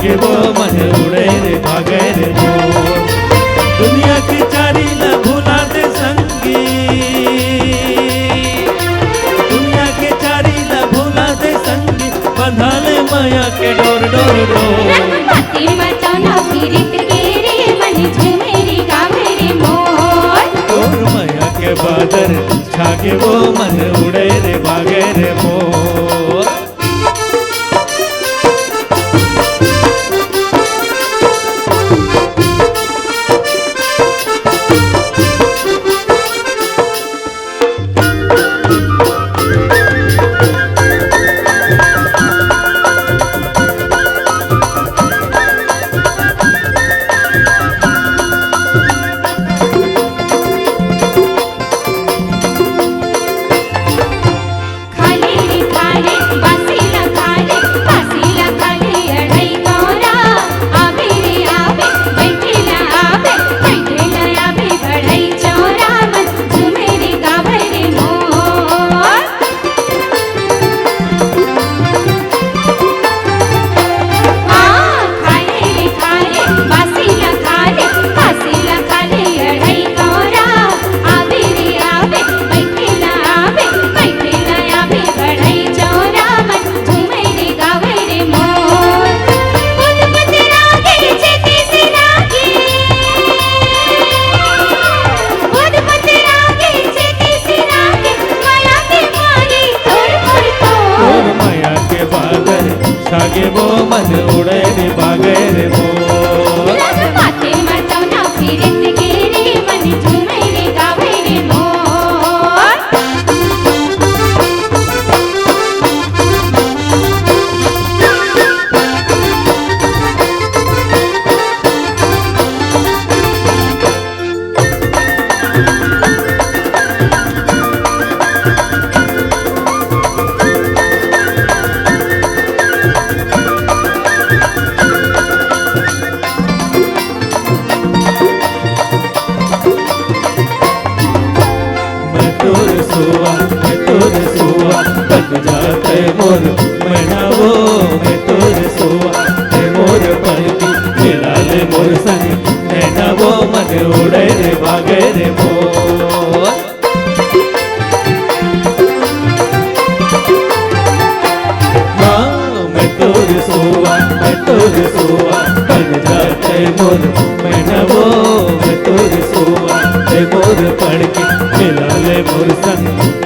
छागे वो मन उड़े रे भागे रे मोर। दुनिया की चारी न भूला दे संगी, दुनिया के चारी न भूला दे संगी, बंधा ले माया के डोर डोर डोर। बातें बताओ ना पीरित के रे मन झूमे रे गावे रे मोर। डोर माया के बादर छागे वो मन उड़े रे भागे रे मोर। छागे वो मन उड़े रे भागे रे मोर। बातें बताओ ना पीरित के रे मन झूमे रे गावे रे मोर। मैं तोर सुआ बन जाते मोर मैना वो। मैं तोर सुआ ते मोर पलकी मिला ले मोर संग नैना वो मन उड़े रे भागे रे मोर। हाँ मैं तोर सुआ बन जाते मोर मैना वो। मैं तोर सुआ ते मोर पलकी मिला ले मोर संग